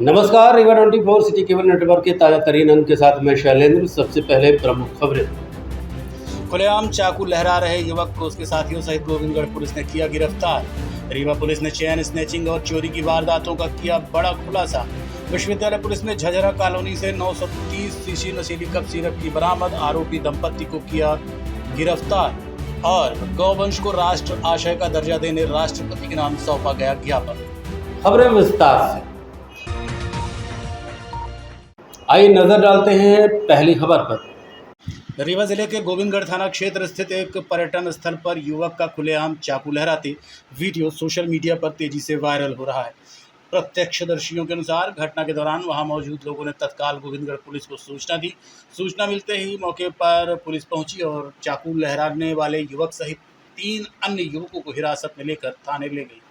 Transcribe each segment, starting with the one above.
नमस्कार, Rewa 24 city cable network के ताज़ा तरीन अंक के साथ मैं शैलेंद्र। सबसे पहले प्रमुख खबरें। खुलेआम चाकू लहरा रहे युवक को उसके साथियों सहित गोविंदगढ़ पुलिस ने किया गिरफ्तार। रीवा पुलिस ने चेन स्नैचिंग और चोरी की वारदातों का किया बड़ा खुलासा। विश्वविद्यालय पुलिस ने झझरा कॉलोनी से 930 सीसी नशीली कप सिरप की बरामद, आरोपी दंपति को किया गिरफ्तार। और गौवंश को राष्ट्र आशय का दर्जा देने राष्ट्रपति के नाम सौंपा गया ज्ञापन। खबरें विस्तार से। आइए नजर डालते हैं पहली खबर पर। रीवा जिले के गोविंदगढ़ थाना क्षेत्र स्थित एक पर्यटन स्थल पर युवक का खुलेआम चाकू लहराते वीडियो सोशल मीडिया पर तेजी से वायरल हो रहा है। प्रत्यक्षदर्शियों के अनुसार घटना के दौरान वहां मौजूद लोगों ने तत्काल गोविंदगढ़ पुलिस को सूचना दी। सूचना मिलते ही मौके पर पुलिस पहुंची और चाकू लहराने वाले युवक सहित 3 अन्य युवकों को हिरासत में लेकर थाने ले गई।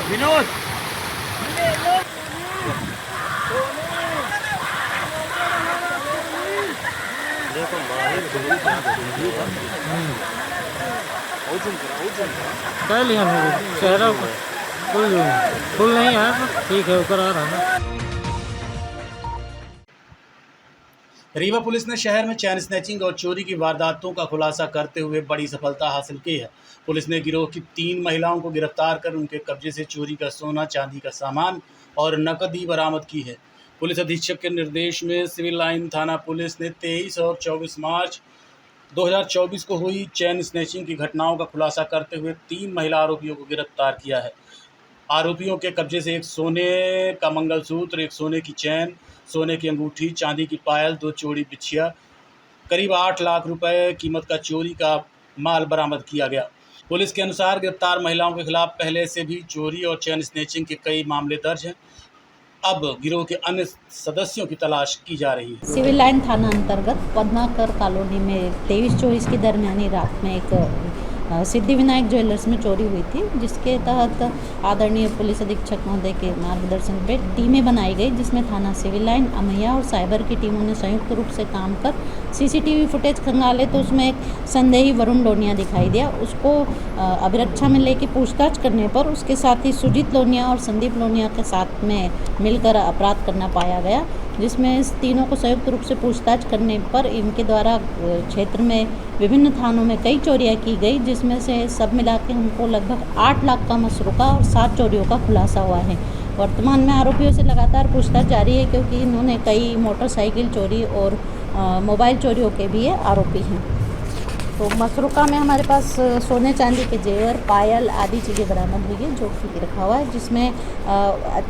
विनोद कर लिया चेहरा फुल नहीं है तो ठीक है, ऊपर आ रहा है। रीवा पुलिस ने शहर में चैन स्नैचिंग और चोरी की वारदातों का खुलासा करते हुए बड़ी सफलता हासिल की है। पुलिस ने गिरोह की 3 महिलाओं को गिरफ्तार कर उनके कब्जे से चोरी का सोना, चांदी का सामान और नकदी बरामद की है। पुलिस अधीक्षक के निर्देश में सिविल लाइन थाना पुलिस ने 23 और 24 मार्च 2024 को हुई चैन स्नैचिंग की घटनाओं का खुलासा करते हुए 3 महिला आरोपियों को गिरफ्तार किया है। आरोपियों के कब्जे से एक सोने का मंगलसूत्र, एक सोने की चैन, सोने की अंगूठी, चांदी की पायल, 2 जोड़ी बिछिया, करीब 8 लाख रुपए कीमत का चोरी का माल बरामद किया गया। पुलिस के अनुसार गिरफ्तार महिलाओं के खिलाफ पहले से भी चोरी और चैन स्नैचिंग के कई मामले दर्ज हैं। अब गिरोह के अन्य सदस्यों की तलाश की जा रही है। सिविल लाइन थाना अंतर्गत पद्माकर कॉलोनी में 23-24 की दरमियानी रात में एक सिद्धिविनायक ज्वेलर्स में चोरी हुई थी, जिसके तहत आदरणीय पुलिस अधीक्षक महोदय के मार्गदर्शन पे टीमें बनाई गई, जिसमें थाना सिविल लाइन, अमैया और साइबर की टीमों ने संयुक्त रूप से काम कर सीसीटीवी फुटेज खंगाले तो उसमें एक संदेही वरुण लोनिया दिखाई दिया। उसको अभिरक्षा में लेके पूछताछ करने पर उसके साथ ही सुजीत लोनिया और संदीप लोनिया के साथ में मिलकर अपराध करना पाया गया, जिसमें इस तीनों को संयुक्त रूप से पूछताछ करने पर इनके द्वारा क्षेत्र में विभिन्न थानों में कई चोरियां की गई, जिसमें से सब मिला के हमको लगभग 8 लाख का मसरूका और 7 चोरियों का खुलासा हुआ है। वर्तमान में आरोपियों से लगातार पूछताछ जारी है, क्योंकि इन्होंने कई मोटरसाइकिल चोरी और मोबाइल चोरियों के भी ये आरोपी हैं। तो मसरूका में हमारे पास सोने चांदी के जेवर, पायल आदि चीज़ें बरामद हुई है, जो कि रखा हुआ है, जिसमें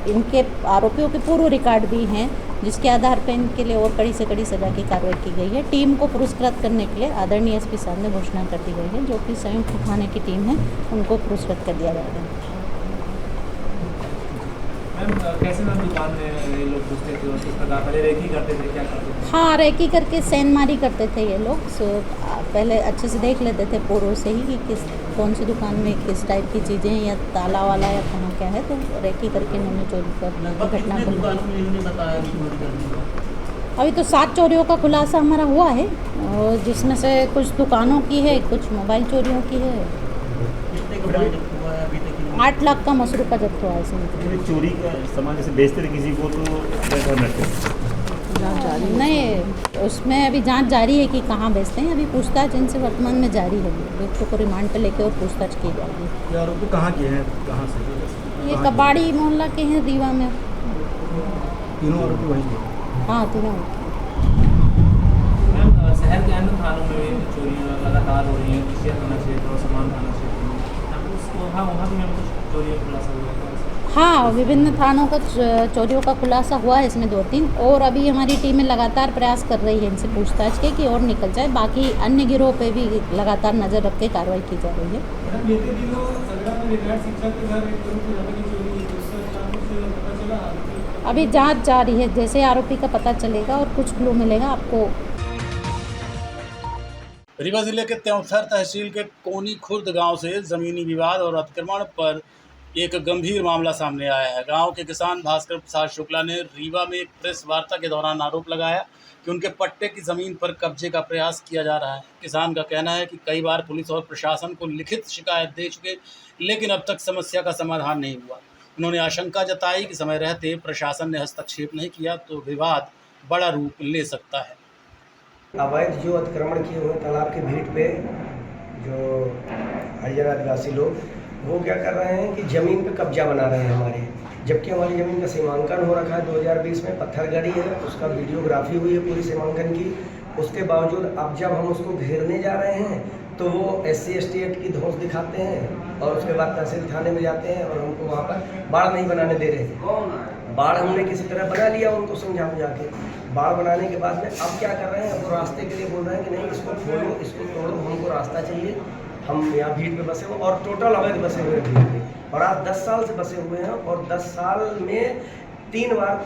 इनके आरोपियों के पूर्व रिकॉर्ड भी हैं, जिसके आधार पर इनके लिए और कड़ी से कड़ी सजा की कार्रवाई की गई है। टीम को पुरस्कृत करने के लिए आदरणीय एसपी साहब ने घोषणा कर दी गई है, जो कि संयुक्त थाने की टीम है, उनको पुरस्कृत कर दिया जाएगा। कैसे मैम दुकान में ये लोग घुसते थे और किस प्रकार पहले रेकी करते थे, क्या करते थे? हाँ, रेकी करके सेंधमारी करते थे ये लोग। पहले अच्छे से देख लेते थे पूर्व से ही कि कौन सी दुकान में किस टाइप की चीज़ें हैं, या ताला वाला या कहाँ क्या है, तो रेकी करके इन्होंने चोरी कर घटना को। अभी तो 7 चोरियों का खुलासा हमारा हुआ है, जिसमें से कुछ दुकानों की है, कुछ मोबाइल चोरियों की है। 8 लाख का मसरूफ का जब्त हुआ है इसमें। चोरी का सामान जैसे बेचते थे किसी को तो नहीं, उसमें अभी जांच जारी है कि कहाँ बेचते हैं। अभी पूछताछ इनसे वर्तमान में जारी है, व्यक्तियों को रिमांड पर लेकर और पूछताछ की जाएगी। आरोपी कहाँ के हैं, कहाँ से? ये कबाड़ी मोहल्ला के हैं, रीवा में। तीनों आरोपी वहीं के? हाँ, तीनों। शहर के अन्य थानों में चोरियाँ लगातार हो रही हैं, किसी थाना क्षेत्र और समान थाना क्षेत्र में, वहाँ भी कुछ चोरियों का खुलासा हुआ है? हाँ, विभिन्न थानों का चोरियों का खुलासा हुआ है इसमें 2-3, और अभी हमारी टीमें लगातार प्रयास कर रही है इनसे पूछताछ के कि और निकल जाए। बाकी अन्य गिरोह पे भी लगातार नज़र रख के कार्रवाई की जा रही है। अभी जांच जारी है, जैसे आरोपी का पता चलेगा और कुछ क्लू मिलेगा आपको। रीवा जिले के त्योंथर तहसील के कोनी खुर्द गांव से जमीनी विवाद और अतिक्रमण पर एक गंभीर मामला सामने आया है। गांव के किसान भास्कर प्रसाद शुक्ला ने रीवा में एक प्रेस वार्ता के दौरान आरोप लगाया कि उनके पट्टे की ज़मीन पर कब्जे का प्रयास किया जा रहा है। किसान का कहना है कि कई बार पुलिस और प्रशासन को लिखित शिकायत दे चुके, लेकिन अब तक समस्या का समाधान नहीं हुआ। उन्होंने आशंका जताई कि समय रहते प्रशासन ने हस्तक्षेप नहीं किया तो विवाद बड़ा रूप ले सकता है। अवैध जो अतिक्रमण किए हुए तालाब के भीट पे जो हरिजन आदिवासी लोग वो क्या कर रहे हैं कि ज़मीन पे कब्जा बना रहे हैं हमारे, जबकि हमारी ज़मीन का सीमांकन हो रखा है 2020 में, पत्थरगढ़ी है, उसका वीडियोग्राफी हुई है पूरी सीमांकन की। उसके बावजूद अब जब हम उसको घेरने जा रहे हैं तो वो SC ST एक्ट की धौंस दिखाते हैं और उसके बाद तहसील थाने में जाते हैं और हमको वहाँ पर बाढ़ नहीं बनाने दे रहे थे। बाढ़ हमने किसी तरह बना लिया उनको समझा के। बाढ़ बनाने के बाद में अब क्या कर रहे हैं, वो रास्ते के लिए बोल रहे हैं कि नहीं इसको खोलो, इसको तोड़ो, हमको रास्ता चाहिए, हम यहाँ भीड़ पे बसे हुए और टोटल अवैध बसे हुए हैं भीड़ पे, और आज 10 साल से बसे हुए हैं। और 10 साल में 3 बार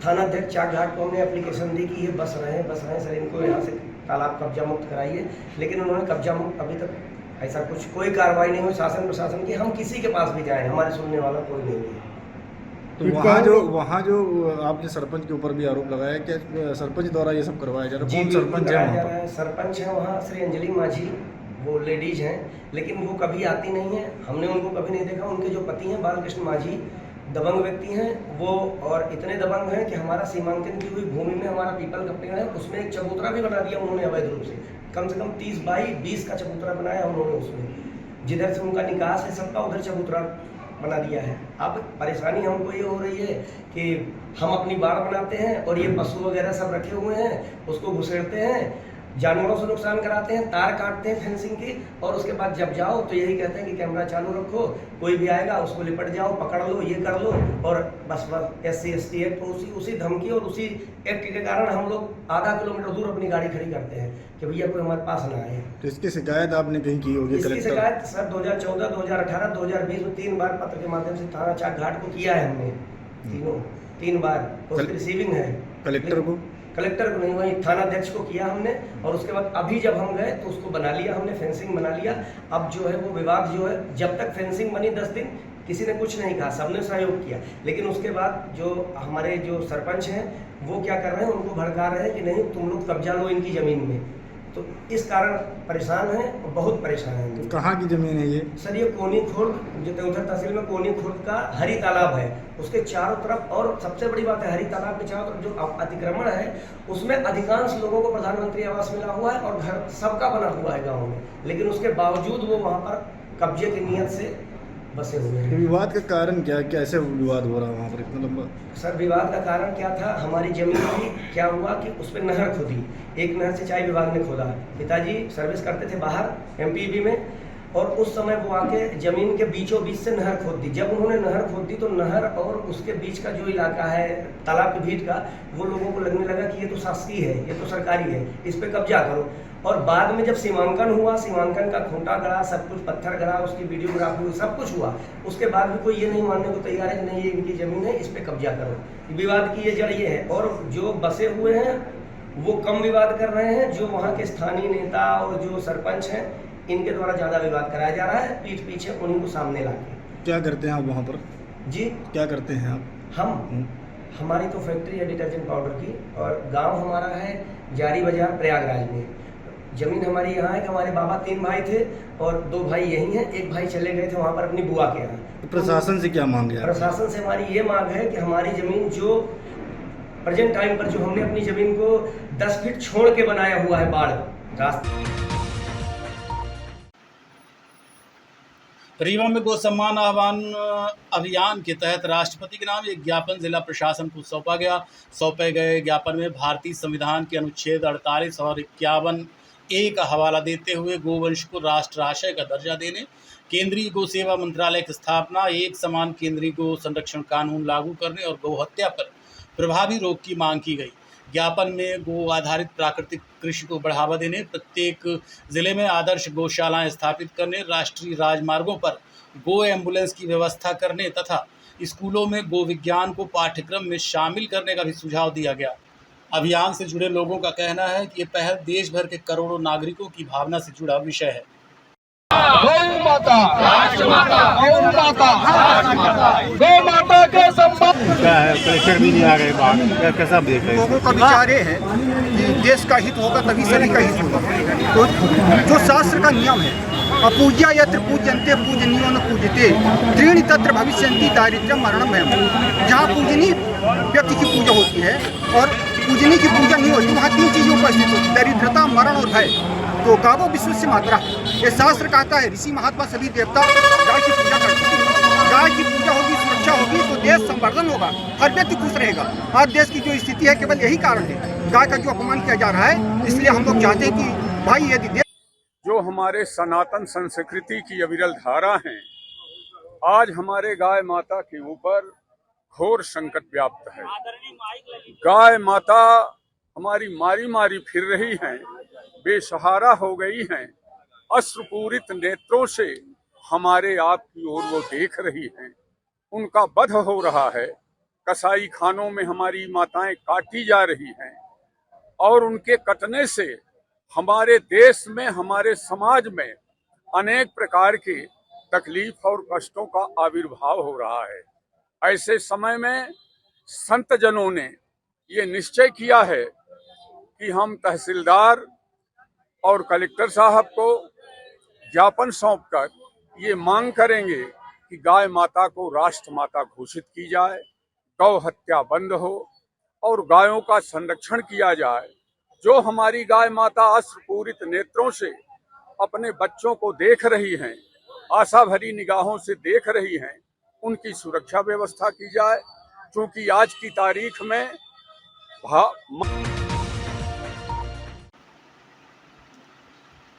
थाना अध्यक्ष चाक घाट को हमने एप्लीकेशन दी कि ये बस रहे हैं सर, इनको यहाँ से तालाब कब्जा मुक्त कराइए, लेकिन उन्होंने कब्जा मुक्त अभी तक ऐसा कुछ कोई कार्रवाई नहीं हुई शासन प्रशासन की। हम किसी के पास भी जाएँ हमारे सुनने वाला कोई नहीं है। तो वहाँ जो आपने सरपंच के ऊपर भी आरोप लगाया कि सरपंच द्वारा ये सब करवाया जा रहा है, कौन सरपंच है वहाँ पर? सरपंच है वहाँ श्री अंजलि माझी, वो लेडीज हैं, लेकिन वो कभी आती नहीं है, हमने उनको कभी नहीं देखा। उनके जो पति हैं बालकृष्ण माझी दबंग व्यक्ति हैं वो, और इतने दबंग हैं कि हमारा सीमांकन की हुई भूमि में हमारा पीपल का पेड़ है, उसमें एक चबूतरा भी बना दिया उन्होंने अवैध रूप से। कम 30 बाई 20 का चबूतरा बनाया उन्होंने उसमें, जिधर से उनका निकास है सबका उधर चबूतरा बना दिया है। अब परेशानी हमको ये हो रही है कि हम अपनी बाड़ बनाते हैं और ये पशु वगैरह सब रखे हुए हैं, उसको घुसेड़ते हैं, जानवरों से नुकसान कराते हैं, तार काटते हैं फेंसिंग की, और उसके बाद जब जाओ तो यही कहते हैं कि कैमरा चालू रखो, कोई भी आएगा उसको लिपट जाओ, पकड़ लो, ये कर लो, और बस SC ST एक्ट उसी धमकी और उसी एक्ट के कारण हम लोग आधा किलोमीटर दूर अपनी गाड़ी खड़ी करते हैं कि भैया कोई हमारे पास ना आए। तो इसकी शिकायत आपने कहीं की होगी? इसकी शिकायत सर 2014, 2018, 2020 में 3 बार पत्र के माध्यम से थाना चाक घाट को किया है हमने, 3 बार। उसकी रिसीविंग है कलेक्टर को नहीं, वही थाना अध्यक्ष को किया हमने, और उसके बाद अभी जब हम गए तो उसको बना लिया हमने, फेंसिंग बना लिया। अब जो है वो विवाद जो है, जब तक फेंसिंग बनी 10 दिन किसी ने कुछ नहीं कहा, सबने सहयोग किया, लेकिन उसके बाद जो हमारे जो सरपंच हैं वो क्या कर रहे हैं, उनको भड़का रहे हैं कि नहीं तुम लोग कब्जा लो इनकी ज़मीन में। तो इस कारण परेशान हैं, बहुत परेशान हैं। तो कहाँ की ज़मीन है ये? सर ये कोनी खुर्द, जो देवधर तहसील में कोनी खुर्द का हरी तालाब है, उसके चारों तरफ, और सबसे बड़ी बात है हरी तालाब के चारों तरफ जो अतिक्रमण है उसमें अधिकांश लोगों को प्रधानमंत्री आवास मिला हुआ है और घर सबका बना हुआ है गाँव में, लेकिन उसके बावजूद वो वहाँ पर कब्जे की नीयत से बसे हुए हैं। विवाद का कारण क्या, कैसे विवाद हो रहा है वहाँ पर इतना लंबा? सर विवाद का कारण क्या था, हमारी जमीन की क्या हुआ कि उस पर नहर खोदी, एक नहर सिंचाई विभाग ने खोदा, पिताजी सर्विस करते थे बाहर MPB में, और उस समय वो आके जमीन के बीचों बीच से नहर खोद दी। जब उन्होंने नहर खोद दी तो नहर और उसके बीच का जो इलाका है तालाब के भीट का, वो लोगों को लगने लगा कि ये तो शासकीय है, ये तो सरकारी है, इस पे कब्जा करो। और बाद में जब सीमांकन हुआ, सीमांकन का खूंटा गड़ा, सब कुछ पत्थर गड़ा, उसकी वीडियोग्राफी हुई, सब कुछ हुआ, उसके बाद भी कोई ये नहीं मानने को तैयार है कि नहीं ये इनकी ज़मीन है, इस पे कब्जा करो। विवाद की ये जड़ ये है, और जो बसे हुए हैं वो कम विवाद कर रहे हैं, जो वहाँ के स्थानीय नेता और जो सरपंच हैं इनके द्वारा ज़्यादा विवाद कराया जा रहा है, पीठ पीछे उन्हीं को सामने लाके। क्या करते हैं आप वहाँ पर? जी क्या करते हैं आप? हम हमारी तो फैक्ट्री है डिटर्जेंट पाउडर की, और गांव हमारा है जारी बाजार प्रयागराज में। ज़मीन हमारी यहाँ है कि हमारे बाबा 3 भाई थे और 2 भाई यहीं हैं, एक भाई चले गए थे वहाँ पर अपनी बुआ के यहाँ। तो प्रशासन से क्या मांग है? प्रशासन से हमारी ये मांग है कि हमारी ज़मीन जो प्रेजेंट टाइम पर जो हमने अपनी ज़मीन को 10 फीट छोड़ के बनाया हुआ है बाढ़ रास्ता। रीवा में गौ सम्मान आह्वान अभियान के तहत राष्ट्रपति के नाम एक ज्ञापन जिला प्रशासन को सौंपा गया। सौंपे गए ज्ञापन में भारतीय संविधान के अनुच्छेद 48 और 51A का हवाला देते हुए गोवंश को राष्ट्राशय का दर्जा देने, केंद्रीय गौ सेवा मंत्रालय की स्थापना, एक समान केंद्रीय गौ संरक्षण कानून लागू करने और गौ हत्या पर प्रभावी रोक की मांग की गई। ज्ञापन में गो आधारित प्राकृतिक कृषि को बढ़ावा देने, प्रत्येक जिले में आदर्श गौशालाएं स्थापित करने, राष्ट्रीय राजमार्गों पर गो एम्बुलेंस की व्यवस्था करने तथा स्कूलों में गो विज्ञान को पाठ्यक्रम में शामिल करने का भी सुझाव दिया गया। अभियान से जुड़े लोगों का कहना है कि ये पहल देश भर के करोड़ों नागरिकों की भावना से जुड़ा विषय है। गौ माता गौ माता गौ माता के सम्मान। कलेक्टर भी नहीं आ रहे बाहर, कैसा देख रहे हैं? लोगों का विचार ये है कि देश का हित होगा तभी सभी का हित होगा। तो जो शास्त्र का नियम है, अपूज्या यत्र पूज्यन्ते पूजनीयो न पूज्यते त्रीणि तत्र भविष्यन्ति दारिद्र्यम मरणम भयम। जहाँ पूजनीय व्यक्ति की पूजा होती है और पूजनीय की पूजा नहीं होती, वहाँ तीन चीज़ें उपस्थित होती: दरिद्रता, मरण और भय। तो गावो विश्व से मात्रा, ये शास्त्र कहता है। ऋषि महात्मा सभी देवता गाय की पूजा करते हैं। गाय की पूजा होगी, सुरक्षा होगी तो देश संवर्धन होगा, हर व्यक्ति खुश रहेगा। आज देश की जो स्थिति है केवल यही कारण है, गाय का जो अपमान किया जा रहा है। इसलिए हम लोग चाहते हैं कि भाई यदि जो हमारे सनातन संस्कृति की अविरल धारा हैं, आज हमारे गाय माता के ऊपर घोर संकट व्याप्त है। गाय माता हमारी मारी मारी फिर रही हैं, बेसहारा हो गई हैं, अश्रुपूरित नेत्रों से हमारे आप की ओर वो देख रही हैं। उनका वध हो रहा है, कसाई खानों में हमारी माताएं काटी जा रही हैं और उनके कटने से हमारे देश में, हमारे समाज में अनेक प्रकार के तकलीफ और कष्टों का आविर्भाव हो रहा है। ऐसे समय में संत जनों ने ये निश्चय किया है कि हम तहसीलदार और कलेक्टर साहब को ज्ञापन सौंपकर ये मांग करेंगे कि गाय माता को राष्ट्र माता घोषित की जाए, गौ हत्या बंद हो और गायों का संरक्षण किया जाए। जो हमारी गाय माता अश्रुपूरित नेत्रों से अपने बच्चों को देख रही हैं, आशा भरी निगाहों से देख रही हैं, उनकी सुरक्षा व्यवस्था की जाए। क्योंकि आज की तारीख में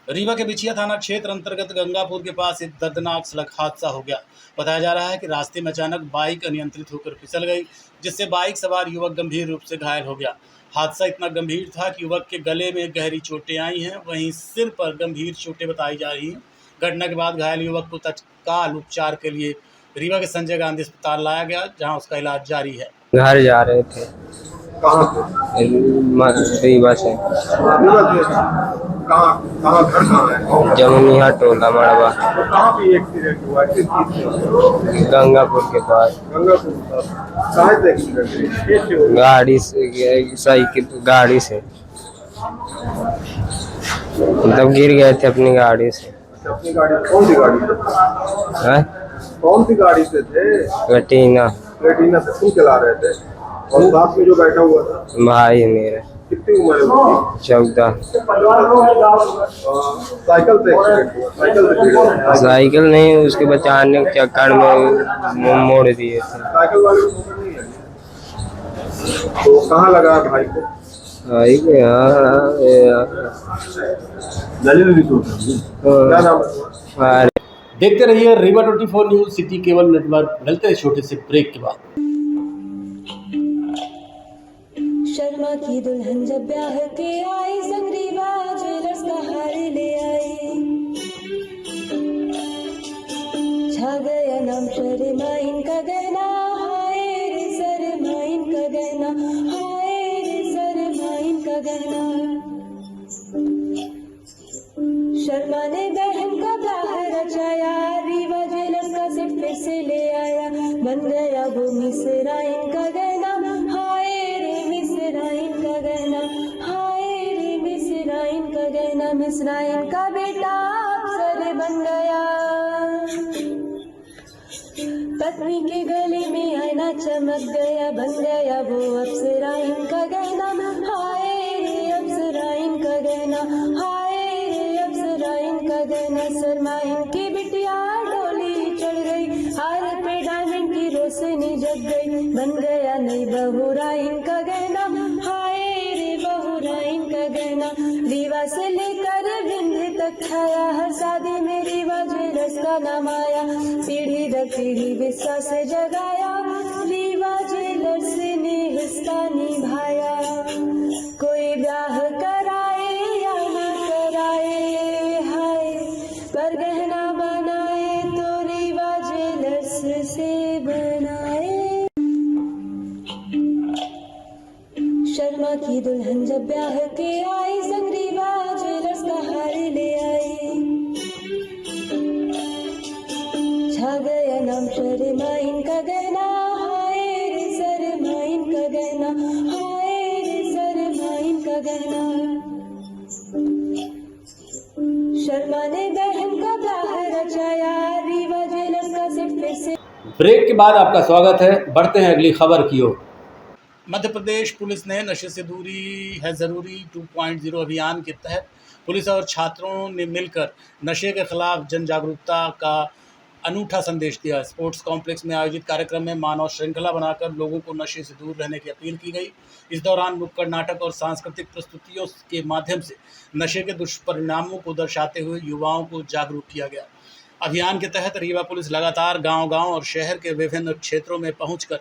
रीवा के बिछिया थाना क्षेत्र अंतर्गत गंगापुर के पास एक दर्दनाक सड़क हादसा हो गया। बताया जा रहा है कि रास्ते में अचानक बाइक अनियंत्रित होकर फिसल गई, जिससे बाइक सवार युवक गंभीर रूप से घायल हो गया। हादसा इतना गंभीर था कि युवक के गले में गहरी चोटें आई हैं, वहीं सिर पर गंभीर चोटें बताई जा रही हैं। घटना के बाद घायल युवक को तत्काल उपचार के लिए रीवा के संजय गांधी अस्पताल लाया गया, जहां उसका इलाज जारी है। घर जा रहे थे। रीवा से। कहाँ घर कहाँ है? जमुनिया टोला मड़वा। कहाँ पे एक्सीडेंट हुआ? किस चीज़ से? गंगापुर के पास। गंगापुर के पास कहाँ से एक्सीडेंट हुआ? गाड़ी से, साइकिल गाड़ी से, मतलब गिर गए थे अपनी गाड़ी से। अपनी गाड़ी? कौन सी गाड़ी से? कौन सी गाड़ी से थे? रेटिना से तुम चला रहे थे और साथ में जो बैठा हुआ था? भाई मेरा। कितनी उम्र है उसकी? 14। साइकिल से एक्सीडेंट हुआ? साइकिल नहीं, उसके बचाने के चक्कर में मोड़ दिए थे। साइकिल वाले को पकड़ नहीं है? तो कहाँ लगा भाई को? भाई को गले में भी चोट है। क्या नाम है? देखते रहिए Rewa 24 news city cable network. मिलते हैं छोटे से ब्रेक के बाद। शर्मा की दुल्हन जब ब्याह के आई, संग रीवा ज्वेलर्स का हार ले आई। छा गया नाम शर्माइन का गहना, हाय रे शर्माइन का गहना, हाय रे शर्माइन का गहना। शर्मा ने बहन का ब्याह रचाया, रीवा ज्वेलर्स का सेट फिर से ले आया। बन गया वो मिसराइन का गहना, हाय रे मिसराइन का गहना, हाय रे मिसराइन का गहना। मिसराइन का बेटा अफसर बन गया, पत्नी के गले में आईना चमक गया। बन गया वो अफसराइन का गहना, हाय रे अफसराइन का गहना, हाय रे अफसराइन का गहना। शर्माइन की बिटिया डोली चढ़ गई, हार पे डायमंड की रोशनी जग गई। बन गया नई बहुराइन का गहना, हाय रे बहुराइन का गहना। रीवा से लेकर विंध्य तक छाया, हर शादी में रीवा ज्वेलर्स का नाम आया। पीढ़ी दर पीढ़ी विश्वास से जगाया, रीवा ज्वेलर्स ने हिस्सा निभाया। कोई ब्याह कराए या न कराए, हाय पर गहना बनाए तो रीवा ज्वेलर्स से बनाए। शर्मा की दुल्हन जब ब्याह के आई, संग रीवा ज्वेलर्स का हार ले आई। हाय रे शर्मा इनका गहना। शर्मा ने बहन का ब्याह रचाया, रीवा ज्वेलर्स का सेट पे से। ब्रेक के बाद आपका स्वागत है। बढ़ते हैं अगली खबर की ओर। मध्य प्रदेश पुलिस ने नशे से दूरी है ज़रूरी 2.0 अभियान के तहत पुलिस और छात्रों ने मिलकर नशे के खिलाफ जन जागरूकता का अनूठा संदेश दिया। स्पोर्ट्स कॉम्प्लेक्स में आयोजित कार्यक्रम में मानव श्रृंखला बनाकर लोगों को नशे से दूर रहने की अपील की गई। इस दौरान नुक्कड़ नाटक और सांस्कृतिक प्रस्तुतियों के माध्यम से नशे के दुष्परिणामों को दर्शाते हुए युवाओं को जागरूक किया गया। अभियान के तहत रीवा पुलिस लगातार गांव-गांव और शहर के विभिन्न क्षेत्रों में पहुंचकर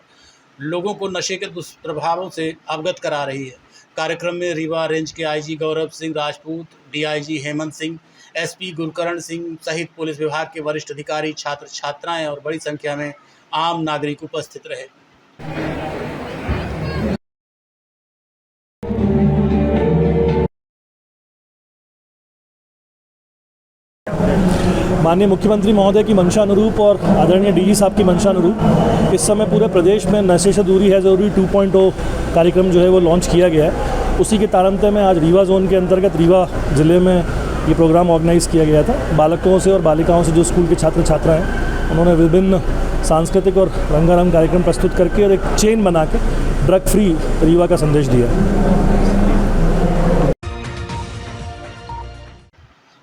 लोगों को नशे के दुष्प्रभावों से अवगत करा रही है। कार्यक्रम में रीवा रेंज के IG Gaurav Singh Rajput, DIG Hemant Singh, SP Gurkaran Singh सहित पुलिस विभाग के वरिष्ठ अधिकारी, छात्र छात्राएं और बड़ी संख्या में आम नागरिक उपस्थित रहे। माननीय मुख्यमंत्री महोदय की मंशा अनुरूप और आदरणीय डीजी साहब की मंशा अनुरूप इस समय पूरे प्रदेश में नशे से दूरी है ज़रूरी 2.0 कार्यक्रम जो है वो लॉन्च किया गया है। उसी के तारतम्य में आज रीवा जोन के अंतर्गत रीवा ज़िले में ये प्रोग्राम ऑर्गेनाइज़ किया गया था। बालकों से और बालिकाओं से जो स्कूल के छात्र छात्रा हैं उन्होंने विभिन्न सांस्कृतिक और रंगारंग कार्यक्रम प्रस्तुत करके और एक चेन बना के ड्रग फ्री रीवा का संदेश दिया।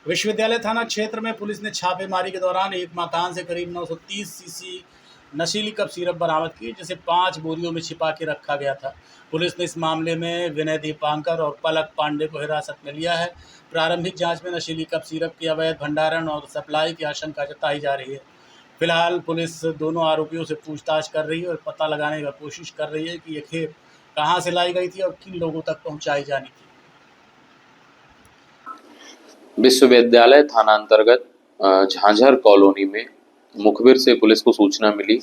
विश्वविद्यालय थाना क्षेत्र में पुलिस ने छापेमारी के दौरान एक मकान से करीब 930 सीसी नशीली कप सिरप बरामद की, जिसे 5 बोरियों में छिपा के रखा गया था। पुलिस ने इस मामले में विनय दीपांकर और पलक पांडे को हिरासत में लिया है। प्रारंभिक जांच में नशीली कप सिरप के अवैध भंडारण और सप्लाई की आशंका जताई जा रही है। फिलहाल पुलिस दोनों आरोपियों से पूछताछ कर रही है और पता लगाने की कोशिश कर रही है कि ये खेप कहाँ से लाई गई थी और किन लोगों तक पहुँचाई जानी थी। विश्वविद्यालय थाना अंतर्गत झांझर कॉलोनी में मुखबिर से पुलिस को सूचना मिली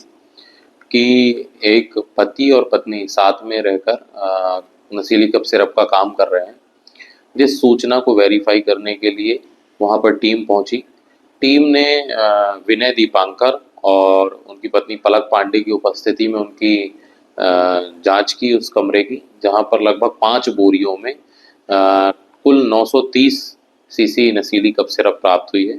कि एक पति और पत्नी साथ में रहकर नशीली कप सिरप का काम कर रहे हैं। जिस सूचना को वेरीफाई करने के लिए वहां पर टीम पहुंची। टीम ने विनय दीपांकर और उनकी पत्नी पलक पांडे की उपस्थिति में उनकी जांच की उस कमरे की, जहां पर लगभग 5 बोरियों में कुल 930 सीसी नशीली कप सिरप प्राप्त हुई है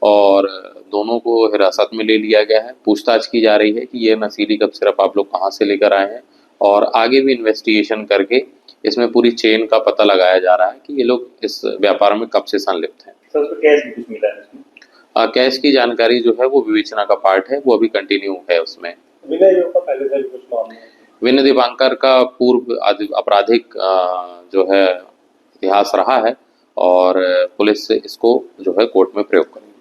और दोनों को हिरासत में ले लिया गया है। पूछताछ की जा रही है कि ये नशीली कप सिरप आप लोग कहाँ से लेकर आए हैं और आगे भी इन्वेस्टिगेशन करके इसमें पूरी चेन का पता लगाया जा रहा है कि ये लोग इस व्यापार में कब से संलिप्त हैं। सर, तो कैश भी कुछ मिला है इसमें? कैश की जानकारी जो है वो विवेचना का पार्ट है, वो अभी कंटिन्यू है उसमें। विनय दीपांकर का पूर्व आपराधिक जो है इतिहास रहा है और पुलिस से इसको जो है कोर्ट में प्रयोग करेगी।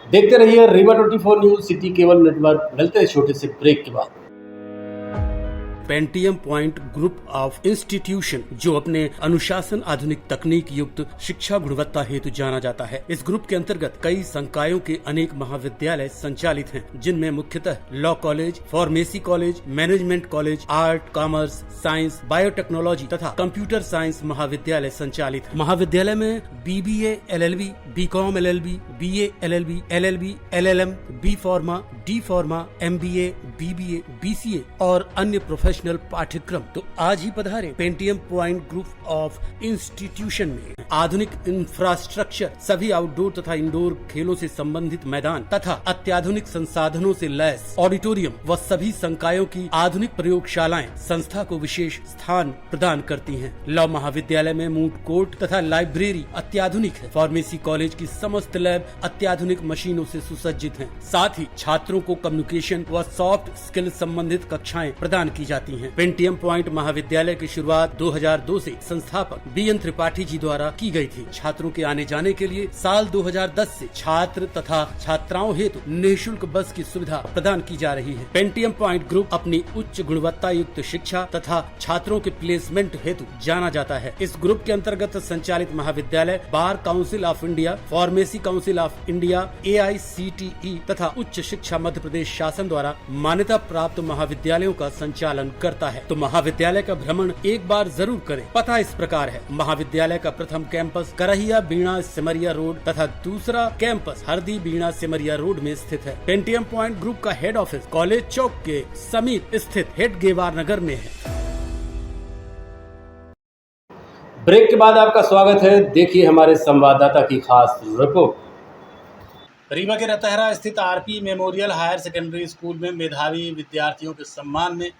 देखते रहिए Rewa 24 news city cable network. मिलते हैं छोटे से ब्रेक के बाद। Pentium point group of institution, जो अपने अनुशासन, आधुनिक तकनीक युक्त शिक्षा गुणवत्ता हेतु जाना जाता है। इस ग्रुप के अंतर्गत कई संकायों के अनेक महाविद्यालय संचालित हैं, जिनमें मुख्यतः law college, pharmacy college, management college, art, commerce, science, biotechnology तथा कंप्यूटर साइंस महाविद्यालय संचालित है। महाविद्यालय में BBA, LLB, BCom LLB, BA LLB, LLB, LLM, B Pharma, D Pharma, MBA, BBA, BCA और अन्य प्रोफेशनल पाठ्यक्रम। तो आज ही पधारें Pentium point group of institution में। आधुनिक इंफ्रास्ट्रक्चर, सभी आउटडोर तथा इंडोर खेलों से संबंधित मैदान तथा अत्याधुनिक संसाधनों से लैस ऑडिटोरियम व सभी संकायों की आधुनिक प्रयोगशालाएं संस्था को विशेष स्थान प्रदान करती हैं। लॉ महाविद्यालय में मूट कोर्ट तथा लाइब्रेरी अत्याधुनिक है। फार्मेसी कॉलेज की समस्त लैब अत्याधुनिक मशीनों से सुसज्जित हैं। साथ ही छात्रों को कम्युनिकेशन व सॉफ्ट स्किल संबंधित कक्षाएं प्रदान की जाती हैं। पेंटियम पॉइंट महाविद्यालय की शुरुआत 2002 से संस्थापक BN त्रिपाठी जी द्वारा की गई थी। छात्रों के आने जाने के लिए साल 2010 से छात्र तथा छात्राओं हेतु निःशुल्क बस की सुविधा प्रदान की जा रही है। पेंटियम पॉइंट ग्रुप अपनी उच्च गुणवत्ता युक्त शिक्षा तथा छात्रों के प्लेसमेंट हेतु जाना जाता है। इस ग्रुप के अंतर्गत संचालित महाविद्यालय bar council of India, pharmacy council of India, AICTE तथा उच्च शिक्षा मध्य प्रदेश शासन द्वारा मान्यता प्राप्त महाविद्यालयों का संचालन करता है। तो महाविद्यालय का भ्रमण एक बार जरूर करें। पता इस प्रकार है। महाविद्यालय का प्रथम कैंपस करहिया बीणा सिमरिया रोड तथा दूसरा कैंपस हरदी बीणा सिमरिया रोड में स्थित है। पेंटियम पॉइंट ग्रुप का हेड ऑफिस कॉलेज चौक के समीप स्थित हेड गेवार नगर में है। ब्रेक के बाद आपका स्वागत है। देखिए हमारे संवाददाता की खास रिपोर्ट। रीवा के रतहरा स्थित RP memorial higher secondary school में मेधावी विद्यार्थियों के सम्मान में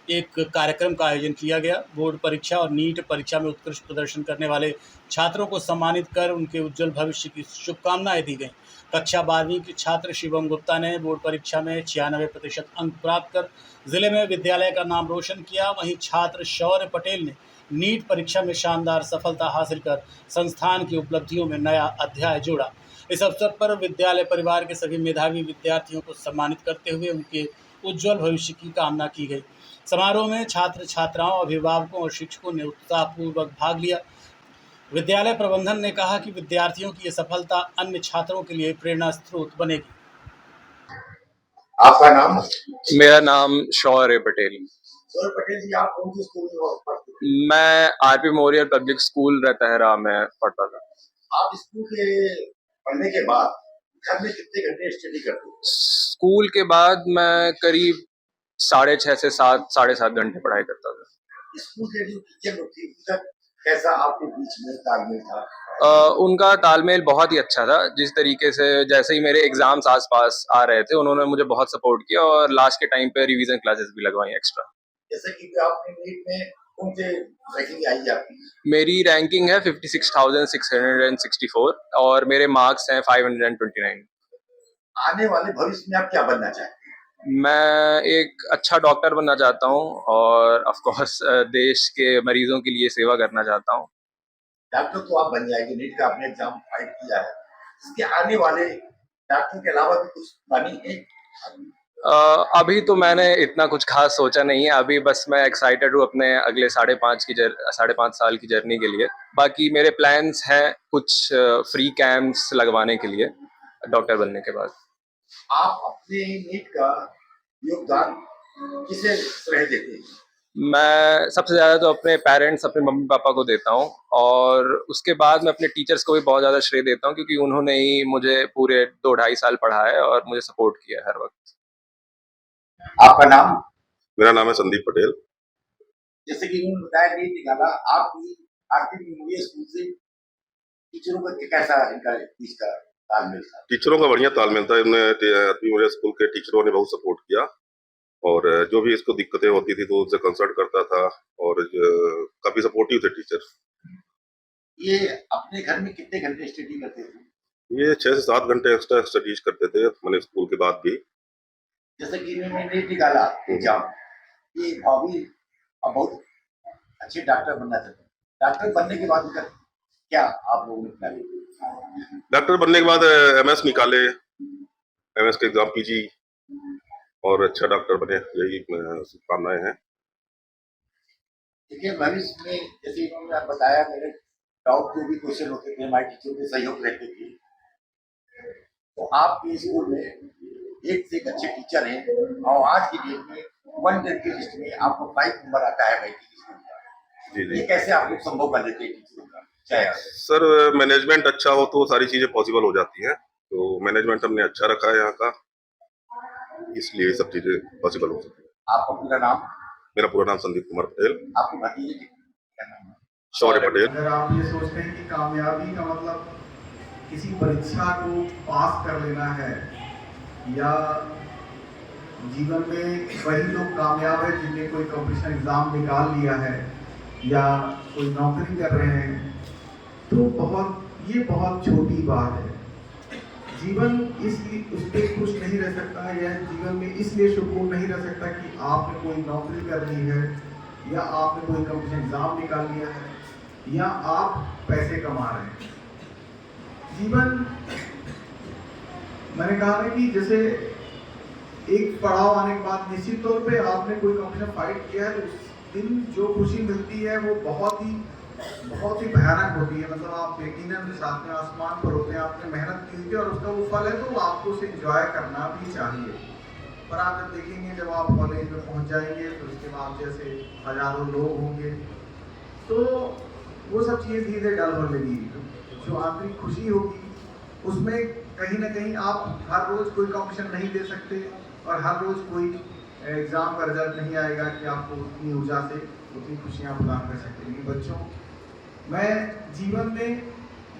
एक कार्यक्रम का आयोजन किया गया। बोर्ड परीक्षा और नीट परीक्षा में उत्कृष्ट प्रदर्शन करने वाले छात्रों को सम्मानित कर उनके उज्जवल भविष्य की शुभकामनाएं दी गईं। कक्षा 12वीं के छात्र शिवम गुप्ता ने बोर्ड परीक्षा में 96% अंक प्राप्त कर जिले में विद्यालय का नाम रोशन किया। वहीं छात्र शौर्य पटेल ने नीट परीक्षा में शानदार सफलता हासिल कर संस्थान की उपलब्धियों में नया अध्याय जोड़ा। इस अवसर पर विद्यालय परिवार के सभी मेधावी विद्यार्थियों को सम्मानित करते हुए उनके उज्जवल भविष्य की कामना की गई। समारोह में छात्र छात्राओं, अभिभावकों और शिक्षकों ने उत्साहपूर्वक भाग लिया। विद्यालय प्रबंधन ने कहा कि विद्यार्थियों की ये सफलता अन्य छात्रों के लिए प्रेरणा स्रोत बनेगी। आपका नाम? मेरा नाम शौर्य पटेल। शौर्य पटेल जी, आप कौन से स्कूल में पढ़ते थे? मैं RP memorial public school Ratahara में पढ़ता था। आप स्कूल के पढ़ने के बाद घर में कितने घंटे स्टडी करते थे? स्कूल के बाद मैं करीब 6.5 से 7 घंटे पढ़ाई करता था। स्कूल के जो टीचर लोग थे उनका कैसा आपके बीच में तालमेल था? उनका तालमेल बहुत ही अच्छा था। जिस तरीके से जैसे ही मेरे एग्जाम्स आसपास आ रहे थे उन्होंने मुझे बहुत सपोर्ट किया और लास्ट के टाइम पे रिवीजन क्लासेस भी लगवाई एक्स्ट्रा। जैसे कि आपने नीट में कौन से रैंकिंग आई आपकी? मेरी रैंकिंग है 56,664 और मेरे मार्क्स हैं 529। आने वाले भविष्य में आप क्या बनना चाहते हैं? मैं एक अच्छा डॉक्टर बनना चाहता हूँ और ऑफ कोर्स देश के मरीजों के लिए सेवा करना चाहता हूँ। डॉक्टर तो आप बन जाएंगे, नीट का आपने एग्जाम फाइट किया है, इसके आने वाले डॉक्टर के अलावा भी कुछ प्लानिंग है? अभी तो मैंने इतना कुछ खास सोचा नहीं है। अभी बस मैं एक्साइटेड हूँ अपने अगले 5.5 साल की जर्नी के लिए। बाकी मेरे प्लान्स हैं कुछ फ्री कैंप्स लगवाने के लिए डॉक्टर बनने के बाद। आप अपने नीट का योगदान किसे श्रेय देते हैं? मैं सबसे ज़्यादा तो अपने पेरेंट्स, अपने मम्मी पापा को देता हूँ और उसके बाद मैं अपने टीचर्स को भी बहुत ज़्यादा श्रेय देता हूँ क्योंकि उन्होंने ही मुझे पूरे 2-2.5 साल पढ़ाया और मुझे सपोर्ट किया हर वक्त। आपका नाम? मेरा नाम है संदीप पटेल। जैसे कि उन्होंने बताया नीट निकाला, आपकी आरपी मेमोरियल स्कूल से टीचरों का कैसा इनका इसका तालमेल था? टीचरों का बढ़िया तालमेल था। आरपी मेमोरियल स्कूल के टीचरों ने बहुत सपोर्ट किया और जो भी इसको दिक्कतें होती थी तो उनसे कंसल्ट करता था और काफी सपोर्टिव थे टीचर। ये अपने घर में कितने घंटे स्टडी करते थे? ये 6 से 7 घंटे एक्स्ट्रा स्टडीज करते थे मैंने स्कूल के बाद भी। जैसे कि इन्होंने नीट निकाला एग्जाम, ये भाभी अब बहुत अच्छे डॉक्टर बनना चाहते हैं। डॉक्टर बनने के बाद क्या आप लोगों ने प्लान किया? डॉक्टर बनने के बाद MS निकाले, MS के एग्जाम PG और अच्छा डॉक्टर बने, यही शुभकामनाएं हैं। देखिए भविष्य में जैसे इन्होंने आप बताया, मेरे डाउट जो भी क्वेश्चन होते थे हमारे टीचर के सहयोग रहते थे, तो आपके स्कूल में एक से एक अच्छे टीचर हैं और आज की डेट में 100 की लिस्ट में आपको 5 नंबर आता है भाई की। ये कैसे आप लोग संभव कर देते हैं टीचरों का? सर मैनेजमेंट अच्छा हो तो सारी चीजें पॉसिबल हो जाती हैं, तो मैनेजमेंट हमने अच्छा रखा है यहाँ का, इसलिए सब चीजें पॉसिबल हो सकती है। आपका पूरा नाम? मेरा पूरा नाम संदीप कुमार पटेल। आपके भतीजे क्या नाम है? शौर्य पटेल। अगर आप ये सोचते हैं कि कामयाबी का मतलब किसी परीक्षा को पास कर लेना है या जीवन में वही लोग कामयाब है जिनने कोई कॉम्पिटिशन एग्जाम निकाल लिया है या कोई नौकरी कर रहे हैं, तो ये बहुत छोटी बात है। जीवन इसलिए उस पर खुश नहीं रह सकता है या जीवन में इसलिए सुकून नहीं रह सकता कि आपने कोई नौकरी कर ली है या आपने कोई कॉम्पिटिशन एग्जाम निकाल लिया है या आप पैसे कमा रहे हैं। जीवन, मैंने कहा ना कि जैसे एक पड़ाव आने के बाद निश्चित तौर पे आपने कोई कॉम्पिटिशन फाइट किया है तो उस दिन जो खुशी मिलती है वो बहुत ही भयानक होती है। मतलब आप यकीनन साथ में आसमान पर होते हैं, आपने मेहनत की हुई है और उसका वो फल है, तो आपको उसे एंजॉय करना भी चाहिए। पर आप जब देखेंगे, जब आप कॉलेज में पहुंच जाएंगे तो उसके बाद जैसे हजारों लोग होंगे तो वो सब चीज़ें धीरे धीरे डल होने लगेगी। जो आंतरिक खुशी होगी उसमें कहीं ना कहीं आप हर रोज़ कोई कॉम्पिटिशन नहीं दे सकते और हर रोज़ कोई एग्ज़ाम का रिजल्ट नहीं आएगा कि आपको उतनी ऊर्जा से उतनी खुशियाँ प्रदान कर सकते। लेकिन बच्चों, मैं जीवन में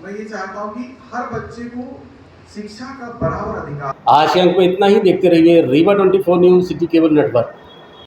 मैं ये चाहता हूँ कि हर बच्चे को शिक्षा का बराबर अधिकार। आज के अंक में इतना ही। देखते रहिए Rewa 24 news city cable network.